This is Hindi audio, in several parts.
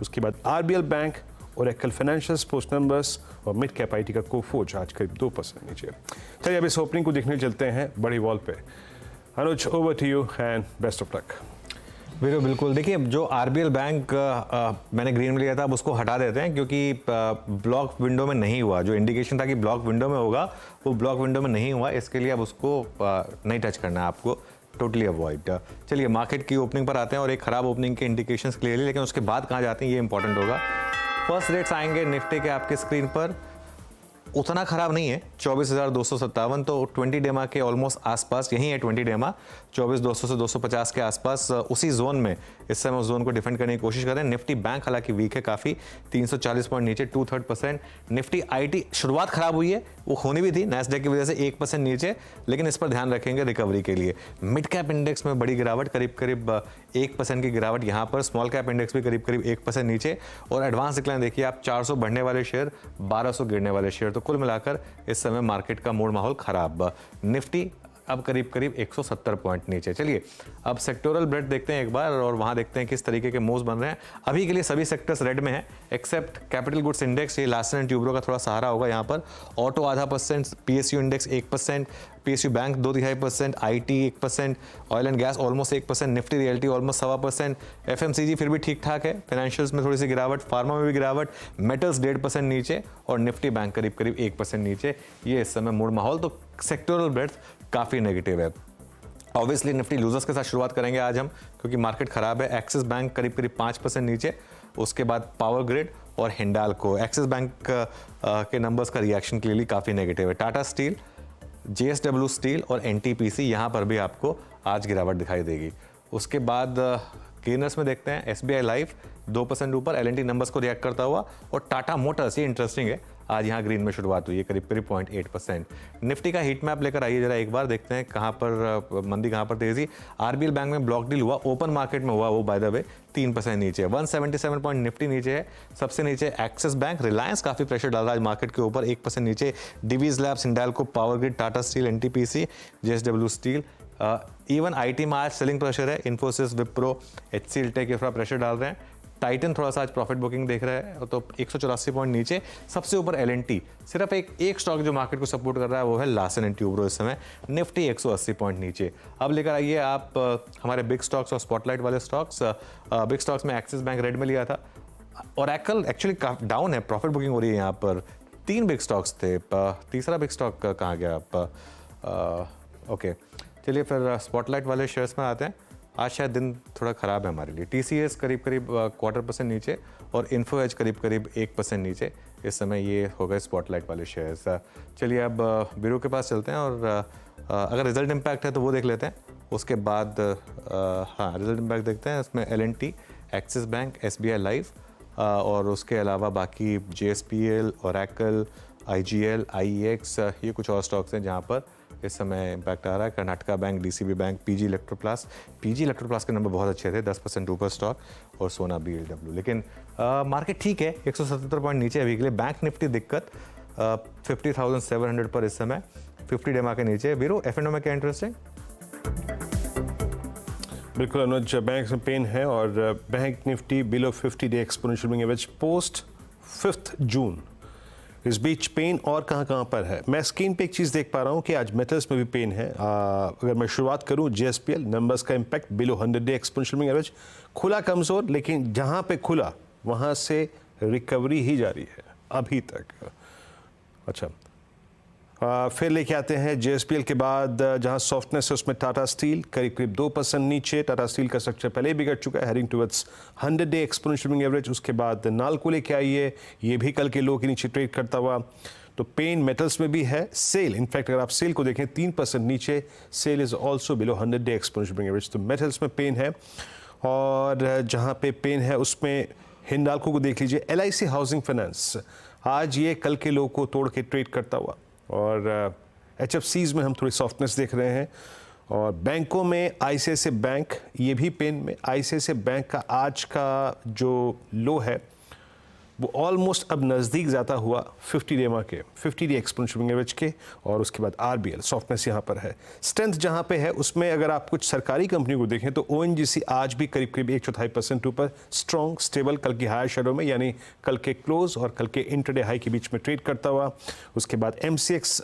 उसके बाद RBL bank, Oracle financials post numbers और मिड कैप आईटी का कोफोर्ज आज करीब 2% नीचे। चलिए अब इस ओपनिंग को देखने चलते हैं बड़ी वॉल पे। Anuj, over to you and best of luck. वीरो बिल्कुल, देखिए जो आरबीएल बैंक मैंने ग्रीन में लिया था अब उसको हटा देते हैं क्योंकि ब्लॉक विंडो में नहीं हुआ। जो इंडिकेशन था कि ब्लॉक विंडो में होगा वो ब्लॉक विंडो में नहीं हुआ, इसके लिए अब उसको नहीं टच करना है आपको, टोटली अवॉइड। चलिए मार्केट की ओपनिंग पर आते हैं और एक खराब ओपनिंग के इंडिकेशंस क्लियरली, लेकिन उसके बाद कहाँ जाते हैं ये इंपॉर्टेंट होगा। फर्स्ट रेट्स आएंगे निफ्टी के आपके स्क्रीन पर, उतना खराब नहीं है 24,257, तो 20 डेमा के ऑलमोस्ट आसपास यही है। 20 डेमा 24,200 से 250 के आसपास, उसी जोन में इस समय उस जोन को डिफेंड करने की कोशिश करें। निफ्टी बैंक हालांकि वीक है काफ़ी, 340 पॉइंट नीचे, 2/3%। निफ्टी आईटी शुरुआत खराब हुई है, वो होनी भी थी नैस्डैक की वजह से 1% नीचे, लेकिन इस पर ध्यान रखेंगे रिकवरी के लिए। मिड कैप इंडेक्स में बड़ी गिरावट, करीब 1% की गिरावट यहाँ पर। स्मॉल कैप इंडेक्स भी करीब 1% नीचे, और एडवांस डिक्लाइन देखिए आप, 400 बढ़ने वाले शेयर, 1200 गिरने वाले शेयर, तो कुल मिलाकर इस समय मार्केट का मूड माहौल खराब। निफ्टी अब करीब 170 पॉइंट नीचे। चलिए अब सेक्टोरल ब्रेड देखते हैं एक बार, और वहां देखते हैं किस तरीके के मूव्स बन रहे हैं। अभी के लिए सभी सेक्टर्स रेड में है एक्सेप्ट कैपिटल गुड्स इंडेक्स, ये लार्सन एंड ट्यूब्रो का थोड़ा सहारा होगा यहाँ पर। Auto 0.5%, PSU index 1%, PSU bank 2.5%, IT 1%, oil and gas almost 1%, Nifty realty almost 1.25%, FMCG फिर भी ठीक ठाक है, फाइनेंशियल्स में थोड़ी सी गिरावट, फार्मा में भी गिरावट, मेटल्स 1.5% नीचे, और निफ्टी बैंक करीब 1% नीचे। ये इस समय मूड माहौल, तो सेक्टोरल ब्रेड काफ़ी नेगेटिव है। ऑब्वियसली निफ्टी लूजर्स के साथ शुरुआत करेंगे आज हम, क्योंकि मार्केट खराब है। एक्सिस बैंक करीब 5% नीचे, उसके बाद पावर ग्रिड और हिंडाल्को। एक्सिस बैंक के नंबर्स का रिएक्शन क्लियरली काफ़ी नेगेटिव है। टाटा स्टील, जेएसडब्ल्यू स्टील और एनटीपीसी यहाँ पर भी आपको आज गिरावट दिखाई देगी। उसके बाद गेनर्स में देखते हैं एसबीआई लाइफ 2% ऊपर, एलएनटी नंबर्स को रिएक्ट करता हुआ, और टाटा मोटर्स, ये इंटरेस्टिंग है, आज यहाँ ग्रीन में शुरुआत हुई है करीब 0.8%। निफ्टी का हीट मैप लेकर आइए जरा एक बार, देखते हैं कहाँ पर मंदी, कहाँ पर तेजी। आरबीएल बैंक में ब्लॉक डील हुआ, ओपन मार्केट में हुआ वो बाय द वे 3% नीचे, 177 पॉइंट निफ्टी नीचे है। सबसे नीचे एक्सिस बैंक, रिलायंस काफ़ी प्रेशर डाल रहा है मार्केट के ऊपर, 1% नीचे। Divi's Labs, Hindalco, Power Grid, Tata Steel, NTPC, JSW Steel. Even IT में आज सेलिंग प्रेशर है, इन्फोसिस, विप्रो, एचसीएल टेक ये थोड़ा प्रेशर डाल रहे हैं। टाइटन थोड़ा सा आज प्रॉफिट बुकिंग देख रहा है, तो 184 पॉइंट नीचे। सबसे ऊपर एलएनटी, सिर्फ एक स्टॉक जो मार्केट को सपोर्ट कर रहा है वो है लार्सन एंड ट्यूब्रो इस समय, निफ्टी 180 पॉइंट नीचे। अब लेकर आइए आप हमारे बिग स्टॉक्स और स्पॉटलाइट वाले स्टॉक्स। बिग स्टॉक्स में एक्सिस बैंक रेड में लिया था, और ओरेकल एक्चुअली डाउन है, प्रॉफिट बुकिंग हो रही है यहाँ पर। 3 बिग स्टॉक्स थे, तीसरा बिग स्टॉक कहाँ गया आप? ओके, चलिए फिर स्पॉटलाइट वाले शेयर्स में आते हैं। आज शायद दिन थोड़ा ख़राब है हमारे लिए। टीसीएस करीब 0.25% नीचे, और इन्फो एज करीब 1% नीचे इस समय। ये हो गए स्पॉटलाइट वाले शेयर्स। चलिए अब ब्यूरो के पास चलते हैं, और अगर रिजल्ट इम्पैक्ट है तो वो देख लेते हैं। उसके बाद हाँ, रिजल्ट इम्पैक्ट देखते हैं। इसमें LNT, Axis Bank, SBI Life, और उसके अलावा बाकी जेएसपीएल, ओरेकल, आईजीएल, आईईएक्स, ये कुछ और स्टॉक्स हैं जहाँ पर इस समय इम्पैक्ट आ रहा है। Karnataka bank, DCB bank, PG Electroplast के नंबर बहुत अच्छे थे, 10% ऊपर स्टॉक, और सोना बीएलडब्ल्यू। लेकिन मार्केट ठीक है, 177 पॉइंट नीचे अभी के लिए। बैंक निफ्टी दिक्कत 50,700 पर इस समय, 50 डेमा के नीचे। वीरो एफएनओ में क्या इंटरेस्ट है? बिल्कुल अनुज, बैंक में पेन है, और bank Nifty below 50 day exponential moving average post 5 जून। इस बीच पेन और कहाँ पर है? मैं स्क्रीन पे एक चीज़ देख पा रहा हूँ कि आज मेटल्स में भी पेन है। अगर मैं शुरुआत करूँ जेएसपीएल, नंबर्स का impact below 100 day exponential moving average, खुला कमज़ोर, लेकिन जहाँ पे खुला वहाँ से रिकवरी ही जारी है अभी तक। अच्छा, फिर लेके आते हैं जेएसपीएल के बाद जहां सॉफ्टनेस है उसमें टाटा स्टील करीब 2% नीचे। टाटा स्टील का स्ट्रक्चर पहले ही बिगड़ चुका है, heading towards 100 day exponential moving average. उसके बाद नाल्को लेके आइए, ये भी कल के लो के नीचे ट्रेड करता हुआ। तो पेन मेटल्स में भी है। सेल, इनफैक्ट अगर आप सेल को देखें 3% नीचे, SAIL is also below 100 day exponential moving average. तो मेटल्स में पेन है, और जहाँ पे पेन है उसमें हिंडाल्को को देख लीजिए। एलआईसी हाउसिंग फाइनेंस आज ये कल के लो को तोड़ के ट्रेड करता हुआ, और एचएफसीज में हम थोड़ी सॉफ्टनेस देख रहे हैं। और बैंकों में आईसीआईसीआई बैंक ये भी पेन में। आईसीआईसीआई बैंक का आज का जो लो है वो ऑलमोस्ट अब नज़दीक ज़्यादा हुआ 50 डे मा के 50 डे एक्सपोनेंशियल मूविंग एवरेज के। और उसके बाद आरबीएल सॉफ्टनेस यहाँ पर है। स्ट्रेंथ जहाँ पे है उसमें अगर आप कुछ सरकारी कंपनी को देखें तो ओएनजीसी आज भी करीब करीब 1/4% ऊपर स्ट्रॉन्ग स्टेबल कल की हायर शेडो में, यानी कल के क्लोज और कल के इंटरडे हाई के बीच में ट्रेड करता हुआ। उसके बाद एमसीएक्स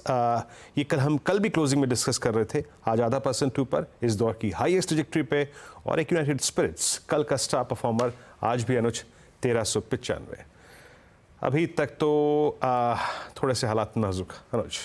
ये कल भी क्लोजिंग में डिस्कस कर रहे थे, आज %0.5 ऊपर इस दौर की हाईएस्ट ट्रैजेक्टरी पे। और एक यूनाइटेड स्पिरिट्स कल का स्टार परफॉर्मर आज भी अनुज 1395। अभी तक तो थोड़े से हालात नाजुक अनुज।